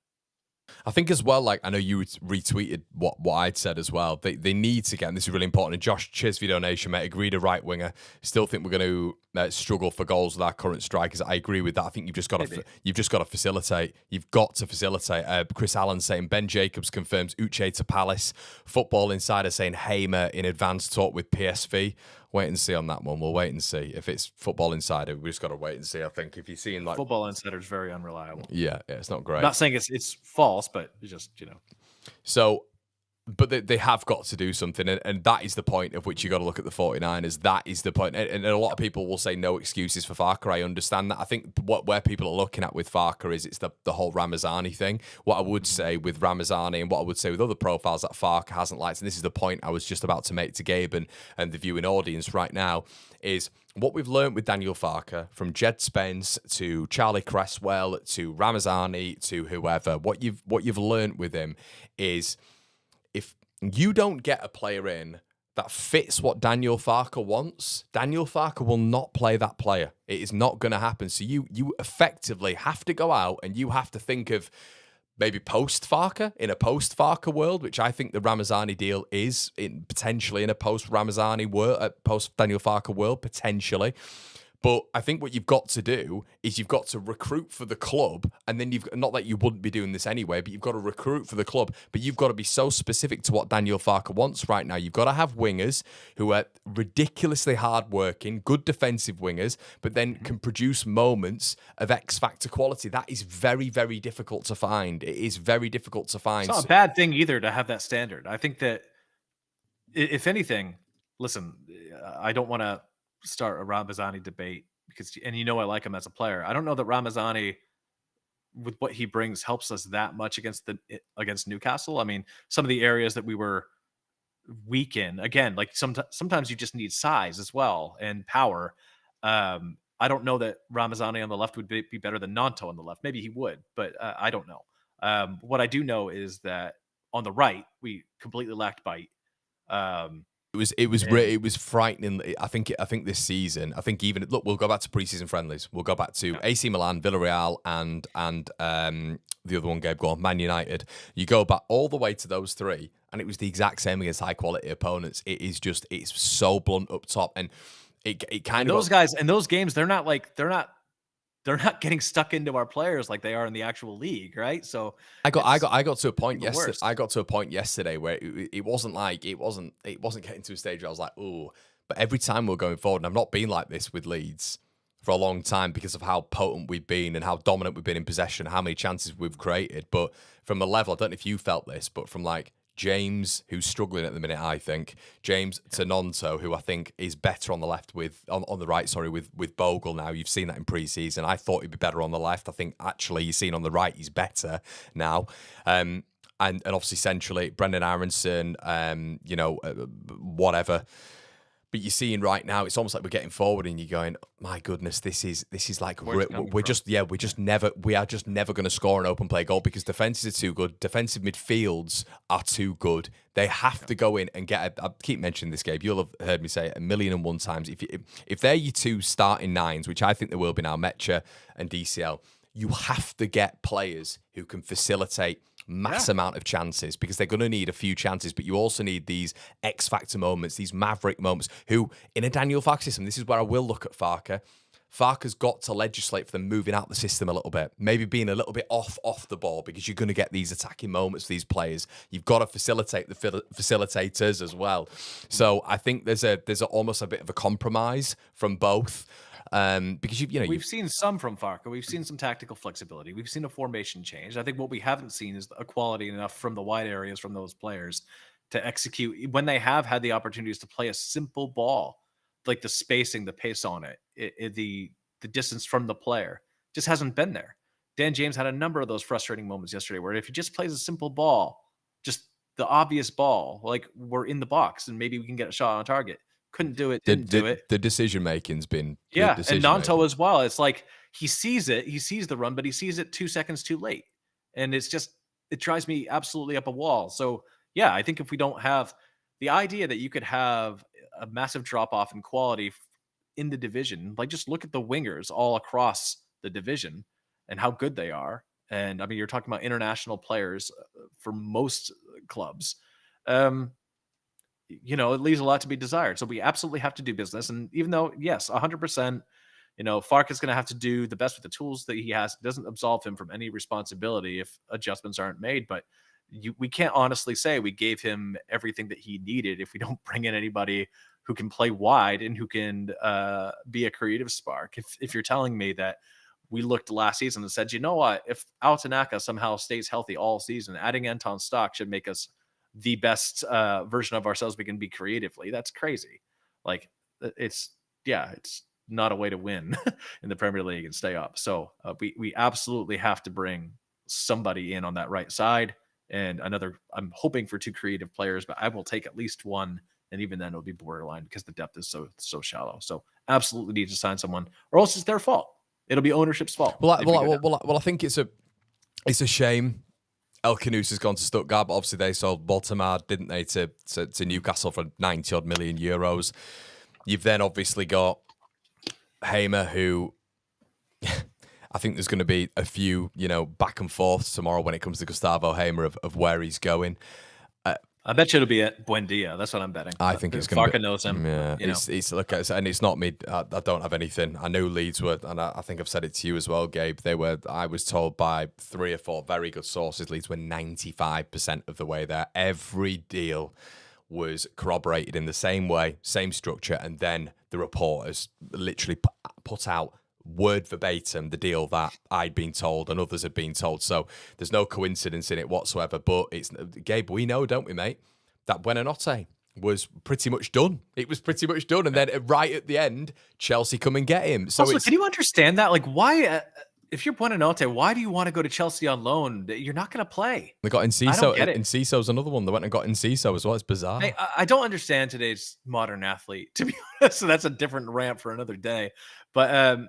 I think as well, like I know you retweeted what I'd said as well. They need to get, and this is really important. And Josh, cheers for your donation, mate. Agreed, a right winger. Still think we're going to struggle for goals with our current strikers. I agree with that. I think you've just got to facilitate. You've got to facilitate. Chris Allen saying Ben Jacobs confirms Uche to Palace. Football Insider saying Hamer in advanced talk with PSV. Wait and see on that one. We'll wait and see. If it's Football Insider, we just got to wait and see. I think if you're seeing like Football Insider is very unreliable. Yeah, it's not great. I'm not saying it's false, but it's just So, but they have got to do something, and that is the point of which you got to look at the 49ers. That is the point, and a lot of people will say no excuses for Farker. I understand that. I think where people are looking at with Farker is it's the whole Ramazani thing. What I would say with Ramazani and what I would say with other profiles that Farker hasn't liked, and this is the point I was just about to make to Gabe and the viewing audience right now, is what we've learned with Daniel Farker, from Jed Spence to Charlie Cresswell to Ramazani to whoever. What you've learned with him is, if you don't get a player in that fits what Daniel Farker wants, Daniel Farker will not play that player. It is not going to happen. So you effectively have to go out and you have to think of maybe post-Farker, in a post-Farker world, which I think the Ramazani deal is, potentially in a post-Ramazani world, post-Daniel Farker world, potentially. But I think what you've got to do is you've got to recruit for the club, and then not that you wouldn't be doing this anyway, but you've got to recruit for the club, but you've got to be so specific to what Daniel Farker wants right now. You've got to have wingers who are ridiculously hardworking, good defensive wingers, but then can produce moments of X-factor quality. That is very, very difficult to find. It is very difficult to find. It's not a bad thing either to have that standard. I think that, if anything, listen, I don't want to start a Ramazani debate because, and I like him as a player. I don't know that Ramazani with what he brings helps us that much against Newcastle. I mean, some of the areas that we were weak in, again, like sometimes you just need size as well and power. I don't know that Ramazani on the left would be better than Nanto on the left. Maybe he would, but I don't know. What I do know is that on the right, we completely lacked bite. It was frightening. I think this season. I think even look, we'll go back to preseason friendlies. We'll go back to AC Milan, Villarreal, and the other one, Gabe, go on, Man United. You go back all the way to those three, and it was the exact same against high quality opponents. It's so blunt up top, and it kind of those guys in those games. They're not getting stuck into our players like they are in the actual league, right? So I got to a point yesterday. I got to a point yesterday where it wasn't getting to a stage where I was like, oh. But every time we're going forward, and I've not been like this with Leeds for a long time because of how potent we've been and how dominant we've been in possession, how many chances we've created. But from a level, I don't know if you felt this, but from like James, who's struggling at the minute, I think James to Nonto, who I think is better on the left on the right, with Bogle now. You've seen that in pre-season. I thought he'd be better on the left. I think actually you've seen on the right he's better now. And obviously centrally, Brendan Aronson, whatever. But you're seeing right now, it's almost like we're getting forward, and you're going, "My goodness, this is like we are just never going to score an open play goal because defenses are too good. Defensive midfields are too good. They have to go in and get. I keep mentioning this, Gabe. You'll have heard me say it 1,001,001 times. If they're your two starting nines, which I think they will be now, Mecha and DCL, you have to get players who can facilitate mass amount of chances, because they're going to need a few chances, but you also need these X factor moments, these maverick moments, who in a Daniel Farke system, this is where I will look at Farke. Farke's got to legislate for them moving out the system a little bit, maybe being a little bit off the ball, because you're going to get these attacking moments for these players. You've got to facilitate the facilitators as well. So I think there's almost a bit of a compromise from both. Because we've seen some from Farke. We've seen some tactical flexibility. We've seen a formation change. I think what we haven't seen is a quality enough from the wide areas from those players to execute when they have had the opportunities to play a simple ball, like the spacing, the pace on it, the distance from the player just hasn't been there. Dan James had a number of those frustrating moments yesterday where if he just plays a simple ball, just the obvious ball, like we're in the box and maybe we can get a shot on target. Couldn't do it, didn't do it. The decision making's been and Nanto as well. It's like he sees the run, but he sees it 2 seconds too late. And it drives me absolutely up a wall. So yeah, I think if we don't have the idea that you could have a massive drop off in quality in the division, like just look at the wingers all across the division and how good they are. And I mean, you're talking about international players for most clubs. It leaves a lot to be desired. So we absolutely have to do business. And even though, yes, 100%, Farke is going to have to do the best with the tools that he has. It doesn't absolve him from any responsibility if adjustments aren't made. But we can't honestly say we gave him everything that he needed if we don't bring in anybody who can play wide and who can be a creative spark. If you're telling me that we looked last season and said, you know what, if Altanaka somehow stays healthy all season, adding Anton Stock should make us the best version of ourselves we can be creatively. That's crazy. Like it's not a way to win in the Premier League and stay up. So we absolutely have to bring somebody in on that right side. And I'm hoping for 2 creative players, but I will take at least one. And even then it'll be borderline because the depth is so shallow. So absolutely need to sign someone or else it's their fault. It'll be ownership's fault. Well, I think it's a shame El Canus has gone to Stuttgart, but obviously they sold Baltimore, didn't they, to Newcastle for 90-odd million euros. You've then obviously got Hamer, who I think there's going to be a few, back and forth tomorrow when it comes to Gustavo Hamer of where he's going. I bet you it'll be at Buendia. That's what I'm betting. I think it's going to be. Farke knows him. Yeah, and it's not me. I don't have anything. I know Leeds were, and I think I've said it to you as well, Gabe. I was told by 3 or 4 very good sources, Leeds were 95% of the way there. Every deal was corroborated in the same way, same structure, and then the reporters literally put out word verbatim the deal that I'd been told and others had been told. So there's no coincidence in it whatsoever. But it's, Gabe, we know, don't we, mate, that Buonanotte was pretty much done. It was pretty much done. And then right at the end, Chelsea come and get him. So also, can you understand that? Like, why if you're Buonanotte, why do you want to go to Chelsea on loan? You're not going to play. They got I don't get Enciso. it. Enciso's another one. They went and got Enciso as well. It's bizarre. I don't understand today's modern athlete, to be honest. So that's a different rant for another day. But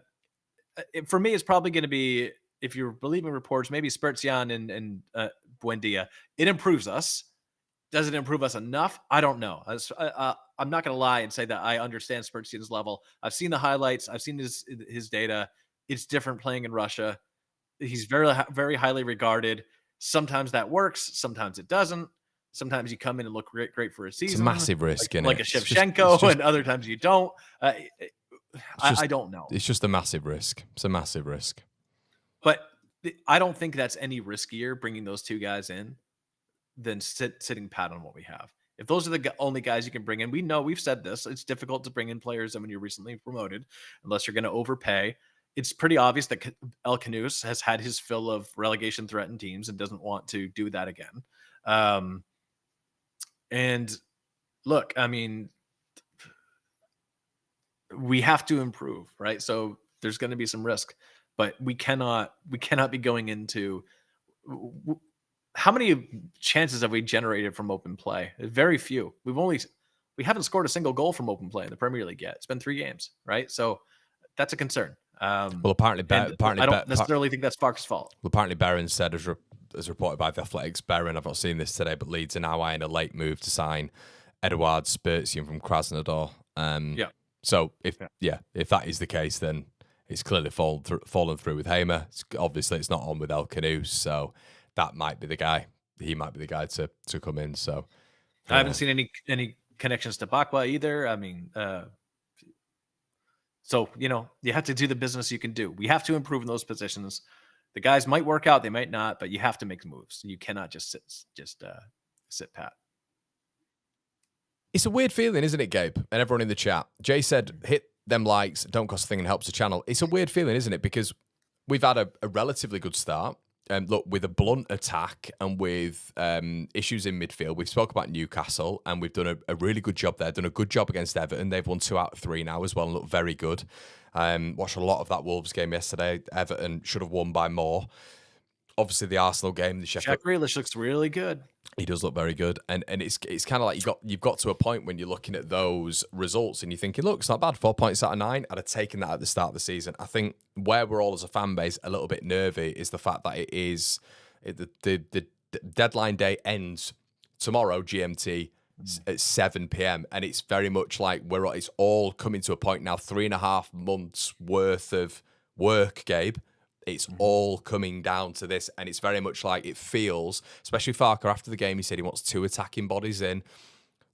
for me, it's probably going to be, if you're believing reports, maybe Spurzian and Buendia. It improves us. Does it improve us enough? I don't know. I'm not going to lie and say that I understand Spurzian's level. I've seen the highlights. I've seen his data. It's different playing in Russia. He's very, very highly regarded. Sometimes that works. Sometimes it doesn't. Sometimes you come in and look great for a season. It's a massive risk, like a Shevchenko, and other times you don't. I don't know. It's just a massive risk. It's a massive risk. But I don't think that's any riskier bringing those two guys in than sitting pat on what we have. If those are the only guys you can bring in, we know, we've said this, it's difficult to bring in players when you're recently promoted, unless you're going to overpay. It's pretty obvious that El Canus has had his fill of relegation threatened teams and doesn't want to do that again. And look, I mean, we have to improve, right? So there's going to be some risk, but we cannot be going into, how many chances have we generated from open play? Very few. We haven't scored a single goal from open play in the Premier League yet. It's been 3 games, right? So that's a concern. Well, apparently, I don't necessarily think that's Sparks' fault. Well, apparently, Barron said, as reported by the Athletics, Barron, I've not seen this today, but Leeds are now eyeing a late move to sign Eduard Spurzian from Krasnodar. So if that is the case, then it's clearly fallen through with Hamer. Obviously, it's not on with El Canus, so that might be the guy. He might be the guy to come in. So I haven't seen any connections to Bakwa either. I mean, so you have to do the business you can do. We have to improve in those positions. The guys might work out, they might not, but you have to make moves. You cannot just sit pat. It's a weird feeling, isn't it, Gabe? And everyone in the chat. Jay said, hit them likes, don't cost a thing and helps the channel. It's a weird feeling, isn't it? Because we've had a relatively good start. Look, with a blunt attack and with issues in midfield. We've spoke about Newcastle, and we've done a really good job there. Done a good job against Everton. They've won 2 out of 3 now as well and look very good. Watched a lot of that Wolves game yesterday. Everton should have won by more. Obviously, the Arsenal game, the Sheffield. Jack Grealish looks really good. He does look very good, and it's kind of like you've got to a point when you're looking at those results and you're thinking, look, it's not bad. 4 points out of 9. I'd have taken that at the start of the season. I think where we're all as a fan base a little bit nervy is the fact that the deadline day ends tomorrow GMT at 7 p.m. and it's very much like it's all coming to a point now. 3.5 months worth of work, Gabe. It's all coming down to this, and it's very much like it feels, especially Farker after the game, he said he wants 2 attacking bodies in.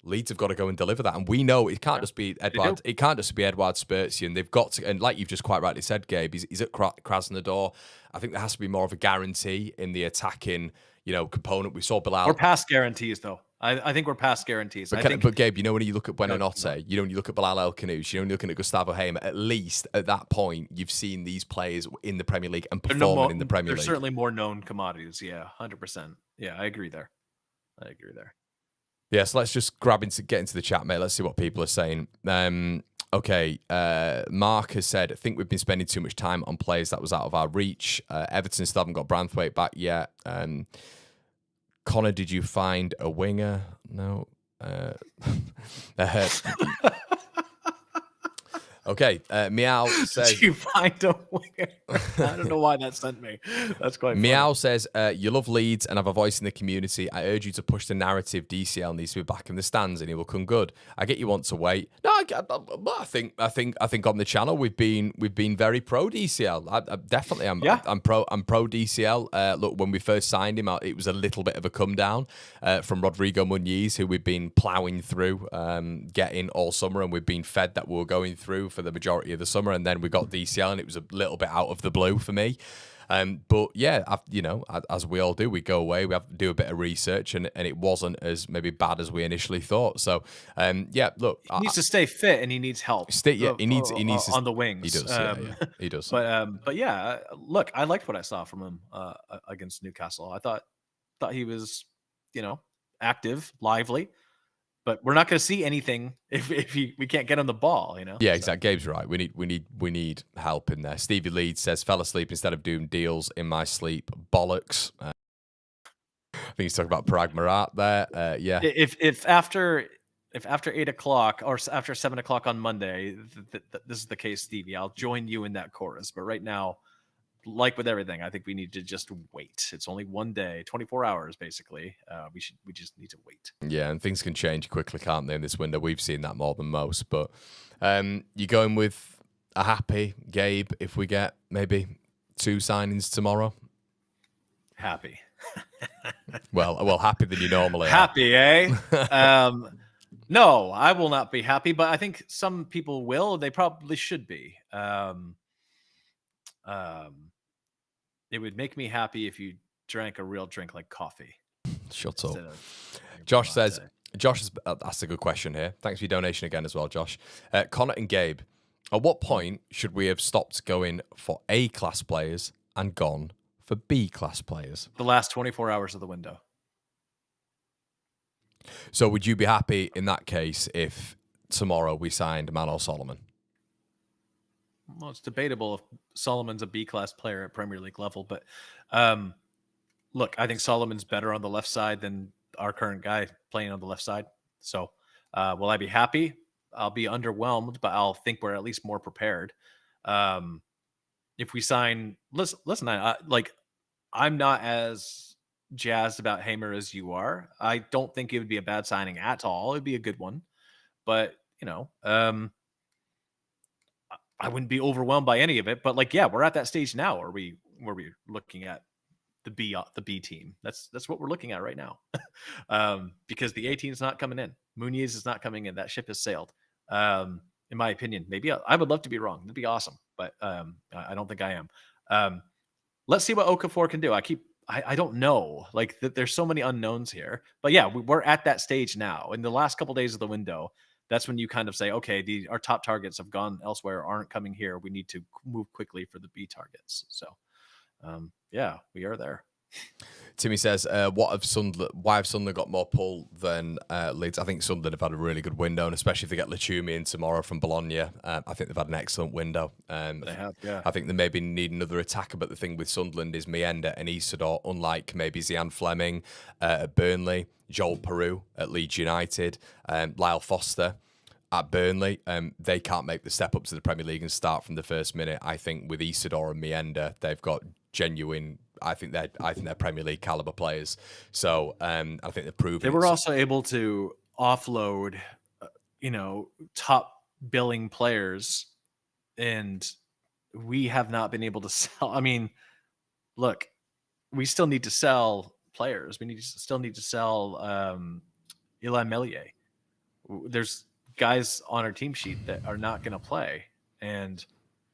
Leeds have got to go and deliver that, and we know it can't just be Edward. It can't just be Eduard Spurzian. They've got to, and like you've just quite rightly said, Gabe, he's at Krasnodar. I think there has to be more of a guarantee in the attacking, component. We saw Bilal. We're past guarantees, though. I think we're past guarantees. But Gabe, when you look at Buonanotte, when you look at Bilal El Canus, when you're looking at Gustavo Hamer, at least at that point, you've seen these players in the Premier League and performing in the Premier League. They're certainly more known commodities. Yeah, 100%. Yeah, I agree there. Yeah, so let's just get into the chat, mate. Let's see what people are saying. Okay, Mark has said, I think we've been spending too much time on players that was out of our reach. Everton still haven't got Branthwaite back yet. Conor, did you find a winger? No. Okay, Meow says... Did you find a winger? I don't know why that sent me. That's quite funny. Meow says, you love Leeds and have a voice in the community. I urge you to push the narrative DCL needs to be back in the stands and it will come good. I get you want to wait. No, I think on the channel we've been very pro DCL. I definitely am. Yeah. I'm pro DCL. Look, when we first signed him, it was a little bit of a come down from Rodrigo Muniz, who we've been ploughing through, getting all summer, and we've been fed that we were going through for the majority of the summer, and then we got DCL, and it was a little bit out of the blue for me. But yeah, as we all do, we go away, we have to do a bit of research, and it wasn't as maybe bad as we initially thought. So yeah, look, he needs to stay fit, and he needs help. He needs to, on the wings. He does. He does. But yeah, look, I liked what I saw from him against Newcastle. I thought he was, active, lively. but we're not going to see anything if we can't get on the ball, Yeah, So, exactly. Gabe's right. We need help in there. Stevie Leeds says, fell asleep instead of doing deals in my sleep. Bollocks. I think he's talking about Parag Marat there. Yeah. if after 8 o'clock or after 7 o'clock on Monday, this is the case, Stevie, I'll join you in that chorus. But right now, like with everything, I think we need to just wait. It's only one day, 24 hours, basically. We just need to wait. Yeah, and things can change quickly, can't they, in this window? We've seen that more than most. But you're going with a happy Gabe if we get maybe 2 signings tomorrow? Happy. Well, happy than you normally happy, eh? No, I will not be happy, but I think some people will. They probably should be. It would make me happy if you drank a real drink like coffee. Shut up. Josh says, Josh has asked a good question here. Thanks for your donation again as well, Josh. Conor and Gabe, at what point should we have stopped going for A-class players and gone for B-class players? The last 24 hours of the window. So would you be happy in that case if tomorrow we signed Manor Solomon? Well, it's debatable if Solomon's a B-class player at Premier League level, but look, I think Solomon's better on the left side than our current guy playing on the left side. So will I be happy? I'll be underwhelmed, but I'll think we're at least more prepared. If we sign, listen, I'm not as jazzed about Hamer as you are. I don't think it would be a bad signing at all. It'd be a good one, but I wouldn't be overwhelmed by any of it. But we're at that stage now where we're looking at the B team. That's what we're looking at right now. Because the A team is not coming in. Muniz is not coming in. That ship has sailed. In my opinion, maybe I would love to be wrong. That'd be awesome, but I don't think I am. Let's see what Okafor can do. I don't know. There's so many unknowns here, but yeah, we're at that stage now. In the last couple of days of the window, that's when you kind of say, okay, our top targets have gone elsewhere, aren't coming here. We need to move quickly for the B targets. So, yeah, we are there. Timmy says, why have Sunderland got more pull than Leeds? I think Sunderland have had a really good window, and especially if they get Lachumi in tomorrow from Bologna, I think they've had an excellent window. They have, yeah. I think they maybe need another attacker, but the thing with Sunderland is Mienda and Isidore, unlike maybe Zian Fleming at Burnley, Joel Peru at Leeds United, Lyle Foster at Burnley, they can't make the step up to the Premier League and start from the first minute. I think with Isidore and Mienda, they've got genuine. I think they're Premier League caliber players. So I think they're proven. They were also able to offload, top billing players, and we have not been able to sell. I mean, look, we still need to sell players. We still need to sell Eli Melier. There's guys on our team sheet that are not going to play, and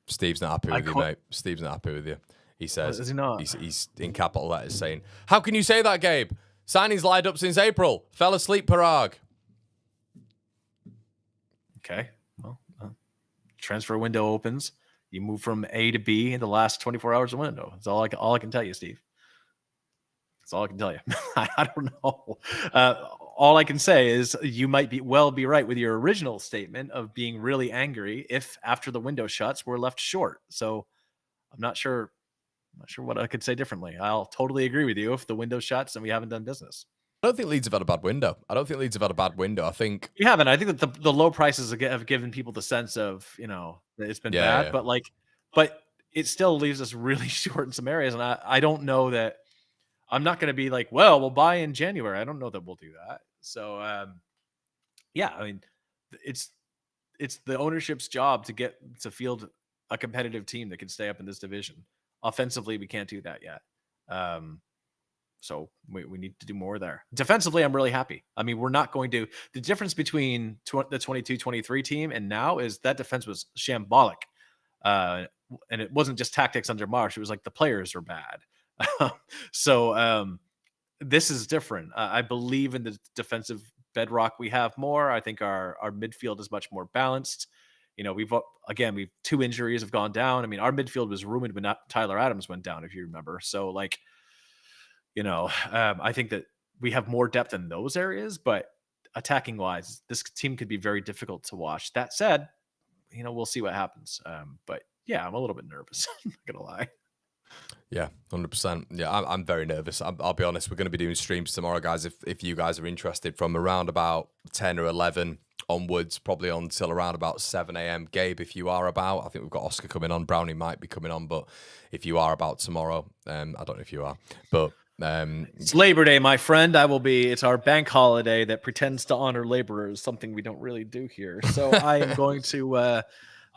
Steve's not happy with you, mate. Steve's not happy with you. He says, is he not? He's in capital letters saying, how can you say that, Gabe? Signings lined up since April. Fell asleep, Parag. Okay. Well, transfer window opens. You move from A to B in the last 24 hours of window. That's all I can tell you, Steve. That's all I can tell you. I don't know. All I can say is you might be right with your original statement of being really angry if after the window shuts, we're left short. So I'm not sure what I could say differently. I'll totally agree with you if the window shuts and we haven't done business. I don't think Leeds have had a bad window. I think you haven't. I think that the low prices have given people the sense of, that it's been bad, yeah. but it still leaves us really short in some areas. And I don't know that I'm not going to be like, well, we'll buy in January. I don't know that we'll do that. So, yeah, I mean, it's the ownership's job to field a competitive team that can stay up in this division. Offensively, we can't do that yet. So we need to do more there. Defensively, I'm really happy. I mean, we're not going to – the difference between the 22-23 team and now is that defense was shambolic. And it wasn't just tactics under Marsh. It was like the players are bad. So this is different. I believe in the defensive bedrock we have more. I think our midfield is much more balanced. We've 2 injuries have gone down. I mean, our midfield was ruined when Tyler Adams went down, if you remember. So I think that we have more depth in those areas, but attacking wise, this team could be very difficult to watch. That said, we'll see what happens. But yeah, I'm a little bit nervous. I'm not gonna lie. Yeah, 100%. Yeah, I'm very nervous. I'll be honest. We're going to be doing streams tomorrow, guys. If you guys are interested, from around about 10 or 11 onwards, probably until around about 7 a.m. Gabe, if you are about, I think we've got Oscar coming on. Brownie might be coming on, but if you are about tomorrow, I don't know if you are, but it's Labor Day, my friend. I will be. It's our bank holiday that pretends to honor laborers, something we don't really do here. So I am going to.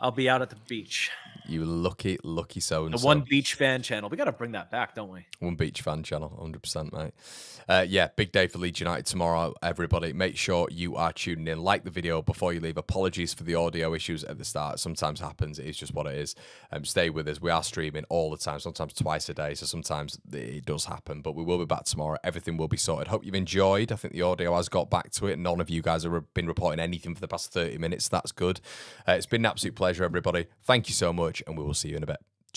I'll be out at the beach. You lucky so-and-so. The One Beach Fan channel. We got to bring that back, don't we? One Beach Fan channel, 100%, mate. Yeah, big day for Leeds United tomorrow, everybody. Make sure you are tuning in. Like the video before you leave. Apologies for the audio issues at the start. Sometimes happens. It's just what it is. Stay with us. We are streaming all the time, sometimes twice a day, so sometimes it does happen. But we will be back tomorrow. Everything will be sorted. Hope you've enjoyed. I think the audio has got back to it. None of you guys have been reporting anything for the past 30 minutes. That's good. It's been an absolute pleasure, everybody. Thank you so much, and we will see you in a bit.